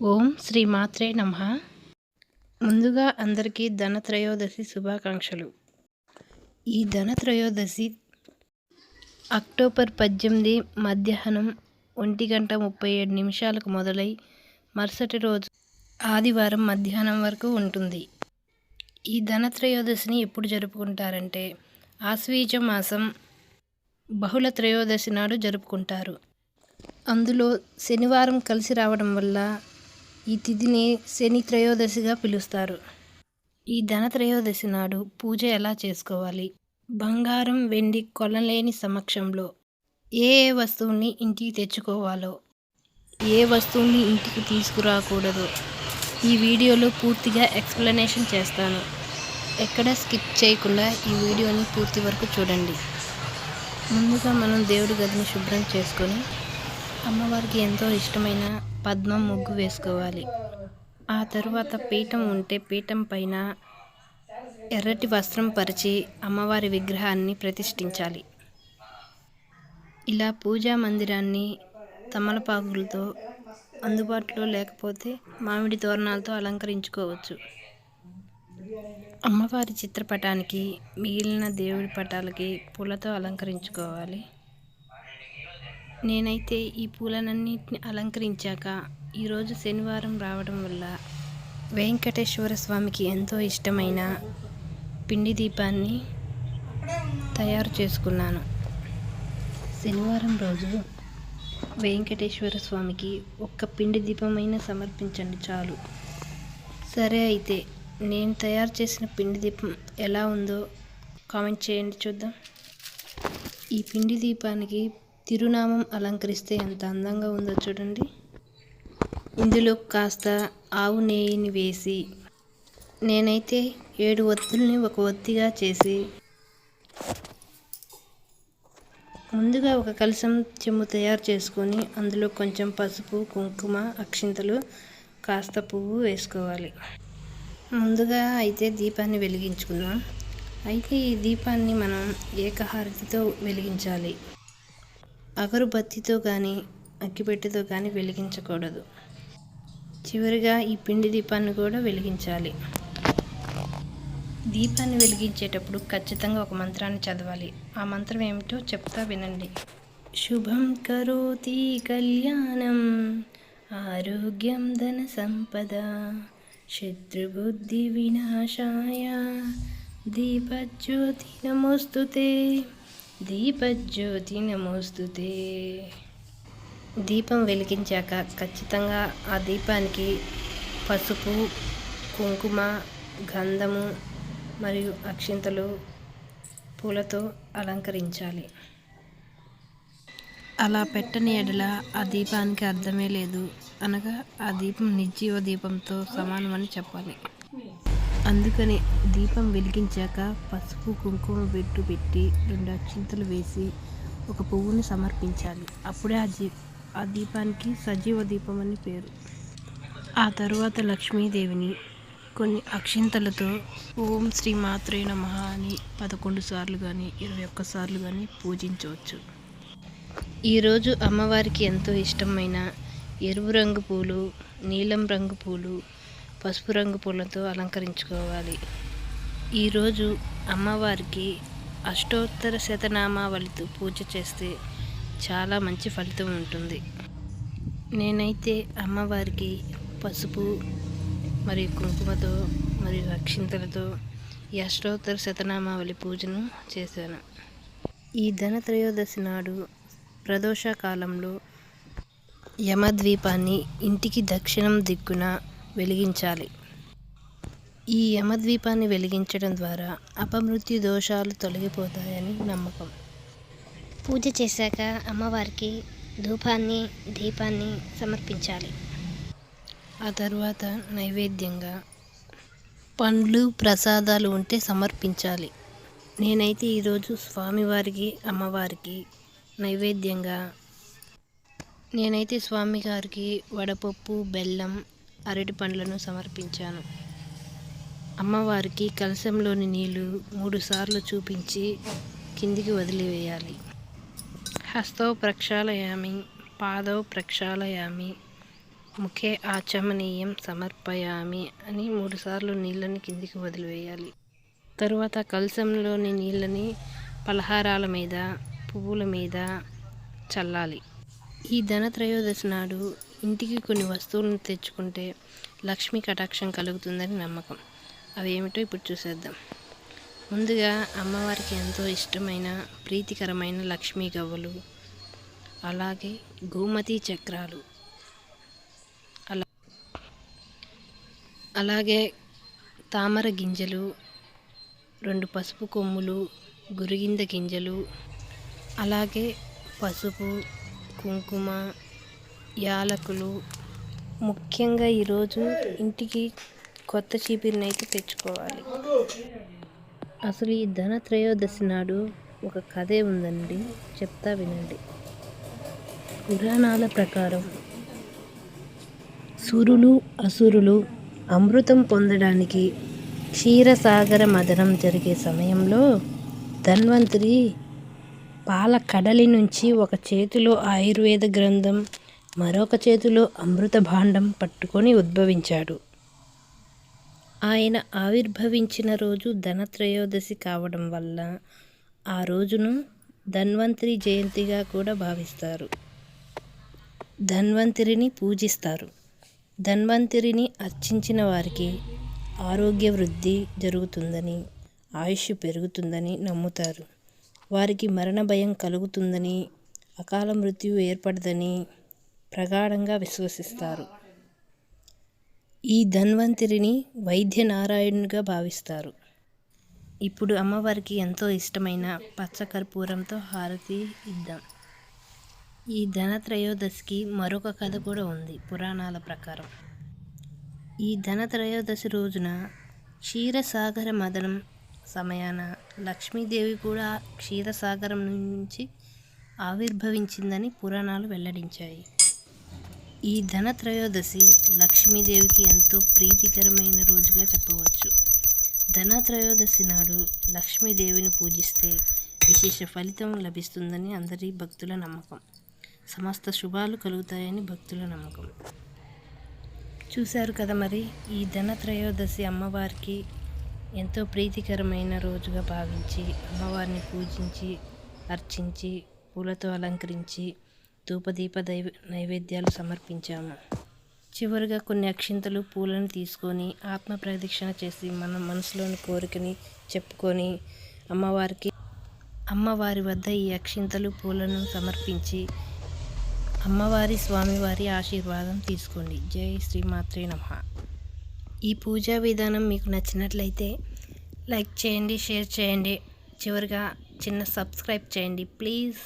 ఓం శ్రీ మాత్రే నమః. ముందుగా అందరికీ ధనత్రయోదశి శుభాకాంక్షలు. ఈ ధనత్రయోదశి అక్టోబర్ 18 మధ్యాహ్నం 1:37 మొదలై మరుసటి రోజు ఆదివారం మధ్యాహ్నం వరకు ఉంటుంది. ఈ ధనత్రయోదశిని ఎప్పుడు జరుపుకుంటారంటే ఆశ్వీజ మాసం బహుళ త్రయోదశి నాడు జరుపుకుంటారు. అందులో శనివారం కలిసి రావడం వల్ల ఈ తిథిని శని త్రయోదశిగా పిలుస్తారు. ఈ ధనత్రయోదశి నాడు పూజ ఎలా చేసుకోవాలి, బంగారం వెండి కొనలేని సమక్షంలో ఏ వస్తువుని ఇంటికి తెచ్చుకోవాలో, ఏ వస్తువుని ఇంటికి తీసుకురాకూడదో ఈ వీడియోలో పూర్తిగా ఎక్స్ప్లెనేషన్ చేస్తాను. ఎక్కడ స్కిప్ చేయకుండా ఈ వీడియోని పూర్తి వరకు చూడండి. ముందుగా మనం దేవుడి గదిని శుభ్రం చేసుకొని అమ్మవారికి ఎంతో ఇష్టమైన పద్మం ముగ్గు వేసుకోవాలి. ఆ తరువాత పీఠం ఉంటే పీఠం పైన ఎర్రటి వస్త్రం పరిచి అమ్మవారి విగ్రహాన్ని ప్రతిష్ఠించాలి. ఇలా పూజా మందిరాన్ని తమలపాకులతో, అందుబాటులో లేకపోతే మామిడి తోరణాలతో అలంకరించుకోవచ్చు. అమ్మవారి చిత్రపటానికి మిగిలిన దేవుడి పటాలకి పూలతో అలంకరించుకోవాలి. నేనైతే ఈ పూలనన్నిటిని అలంకరించాక ఈరోజు శనివారం రావడం వల్ల వెంకటేశ్వర స్వామికి ఎంతో ఇష్టమైన పిండి దీపాన్ని తయారు చేసుకున్నాను. శనివారం రోజు వెంకటేశ్వర స్వామికి ఒక్క పిండి దీపమైనా సమర్పించండి చాలు. సరే, అయితే నేను తయారు చేసిన పిండి దీపం ఎలా ఉందో కామెంట్ చేయండి చూద్దాం. ఈ పిండి దీపానికి తిరునామం అలంకరిస్తే ఎంత అందంగా ఉందో చూడండి. ఇందులో కాస్త ఆవు నెయ్యిని వేసి నేనైతే 7 ఒత్తుల్ని ఒక ఒత్తిగా చేసి ముందుగా ఒక కలశం చెంబు తయారు చేసుకొని అందులో కొంచెం పసుపు, కుంకుమ, అక్షింతలు, కాస్త పువ్వు వేసుకోవాలి. ముందుగా అయితే దీపాన్ని వెలిగించుకుందాం. అయితే ఈ దీపాన్ని మనం ఏకహారతితో వెలిగించాలి. అగరుబత్తితో కానీ అగ్గిపెట్టెతో కానీ వెలిగించకూడదు. చివరిగా ఈ పిండి దీపాన్ని కూడా వెలిగించాలి. దీపాన్ని వెలిగించేటప్పుడు ఖచ్చితంగా ఒక మంత్రాన్ని చదవాలి. ఆ మంత్రం ఏమిటో చెప్తా వినండి. శుభం కరోతి కళ్యాణం ఆరోగ్యం ధన సంపద శత్రుబుద్ధి వినాశాయ దీపజ్యోతి నమోస్తుతే దీపజ్యోతి నమోస్తుతే. దీపం వెలిగించాక ఖచ్చితంగా ఆ దీపానికి పసుపు, కుంకుమ, గంధము మరియు అక్షింతలు, పూలతో అలంకరించాలి. అలా పెట్టని ఎడల ఆ దీపానికి అర్థమే లేదు, అనగా ఆ దీపం నిర్జీవ దీపంతో సమానమని చెప్పాలి. అందుకని దీపం వెలిగించాక పసుపు, కుంకుమ బెట్టు పెట్టి 2 అక్షింతలు వేసి ఒక పువ్వుని సమర్పించాలి. అప్పుడే ఆ దీపానికి సజీవ దీపం అని పేరు. ఆ తరువాత లక్ష్మీదేవిని కొన్ని అక్షింతలతో ఓం శ్రీ మాత్రే నమః అని 11 సార్లు కానీ 21 సార్లు కానీ పూజించవచ్చు. ఈరోజు అమ్మవారికి ఎంతో ఇష్టమైన ఎరుపు రంగు పూలు, నీలం రంగు పూలు, పసుపు రంగు పూలతో అలంకరించుకోవాలి. ఈరోజు అమ్మవారికి అష్టోత్తర శతనామావళితో పూజ చేస్తే చాలా మంచి ఫలితం ఉంటుంది. నేనైతే అమ్మవారికి పసుపు మరియు కుంకుమతో మరియు అక్షింతలతో ఈ అష్టోత్తర శతనామావళి పూజను చేశాను. ఈ ధనత్రయోదశి నాడు ప్రదోష కాలంలో యమద్వీపాన్ని ఇంటికి దక్షిణం దిక్కున వెలిగించాలి. ఈ యమద్వీపాన్ని వెలిగించడం ద్వారా అపమృత్యు దోషాలు తొలగిపోతాయని నమ్మకం. పూజ చేశాక అమ్మవారికి ధూపాన్ని, దీపాన్ని సమర్పించాలి. ఆ తర్వాత నైవేద్యంగా పండ్లు, ప్రసాదాలు ఉంటే సమర్పించాలి. నేనైతే ఈరోజు స్వామివారికి, అమ్మవారికి నైవేద్యంగా స్వామివారికి వడపప్పు, బెల్లం, అరటి పండ్లను సమర్పించాను. అమ్మవారికి కలశంలోని నీళ్లు 3 సార్లు చూపించి కిందికి వదిలివేయాలి. హస్తౌ ప్రక్షాళయామి, పాదౌ ప్రక్షాళయామి, ముఖే ఆచమనీయం సమర్పయామి అని 3 సార్లు నీళ్ళని కిందికి వదిలివేయాలి. తరువాత కలశంలోని నీళ్ళని పలహారాల మీద, పువ్వుల మీద చల్లాలి. ఈ ధనత్రయోదశి నాడు ఇంటికి కొన్ని వస్తువులను తెచ్చుకుంటే లక్ష్మీ కటాక్షం కలుగుతుందని నమ్మకం. అవి ఏమిటో ఇప్పుడు చూసేద్దాం. ముందుగా అమ్మవారికి ఎంతో ఇష్టమైన ప్రీతికరమైన లక్ష్మీ గవ్వలు, అలాగే గోమతి చక్రాలు, అలాగే తామర గింజలు, 2 పసుపు కొమ్ములు, గురిగింద గింజలు, అలాగే పసుపు, కుంకుమ, యాలకులు. ముఖ్యంగా ఈరోజు ఇంటికి కొత్త చీపిరిని అయితే తెచ్చుకోవాలి. అసలు ఈ ధనత్రయోదశి నాడు ఒక కథే ఉందండి, చెప్తా వినండి. పురాణాల ప్రకారం సురులు అసురులు అమృతం పొందడానికి క్షీరసాగర మథనం జరిగే సమయంలో ధన్వంతరి పాల కడలి నుంచి ఒక చేతిలో ఆయుర్వేద గ్రంథం, మరొక చేతిలో అమృత భాండం పట్టుకొని ఉద్భవించాడు. ఆయన ఆవిర్భవించిన రోజు ధనత్రయోదశి కావడం వల్ల ఆ రోజును ధన్వంతరి జయంతిగా కూడా భావిస్తారు. ధన్వంతరిని పూజిస్తారు. ధన్వంతరిని అర్చించిన వారికి ఆరోగ్య వృద్ధి జరుగుతుందని, ఆయుష్ పెరుగుతుందని నమ్ముతారు. వారికి మరణ భయం కలుగుతుందని, అకాల మృత్యు ఏర్పడదని ప్రగాఢంగా విశ్వసిస్తారు. ఈ ధన్వంతరిని వైద్యనారాయణునిగా భావిస్తారు. ఇప్పుడు అమ్మవారికి ఎంతో ఇష్టమైన పచ్చకర్పూరంతో హారతి ఇద్దాం. ఈ ధనత్రయోదశికి మరొక కథ కూడా ఉంది పురాణాల ప్రకారం. ఈ ధనత్రయోదశి రోజున క్షీరసాగర మథనం సమయాన లక్ష్మీదేవి కూడా క్షీరసాగరం నుంచి ఆవిర్భవించిందని పురాణాలు వెల్లడించాయి. ఈ ధనత్రయోదశి లక్ష్మీదేవికి ఎంతో ప్రీతికరమైన రోజుగా చెప్పవచ్చు. ధనత్రయోదశి నాడు లక్ష్మీదేవిని పూజిస్తే విశేష ఫలితం లభిస్తుందని అందరి భక్తుల నమ్మకం. సమస్త శుభాలు కలుగుతాయని భక్తుల నమ్మకం. చూశారు కదా మరి, ఈ ధనత్రయోదశి అమ్మవారికి ఎంతో ప్రీతికరమైన రోజుగా భావించి అమ్మవారిని పూజించి, అర్చించి, పూలతో అలంకరించి ధూపదీప నైవేద్యాలు సమర్పించాము. చివరిగా కొన్ని అక్షింతలు, పూలను తీసుకొని ఆత్మ ప్రదక్షిణ చేసి మన మనసులోని కోరికని చెప్పుకొని అమ్మవారి వద్ద ఈ అక్షింతలు, పూలను సమర్పించి అమ్మవారి స్వామివారి ఆశీర్వాదం తీసుకోండి. జై శ్రీమాత్రే నమః. ఈ పూజా విధానం మీకు నచ్చినట్లయితే లైక్ చేయండి, షేర్ చేయండి, చివరిగా చిన్న సబ్స్క్రైబ్ చేయండి ప్లీజ్.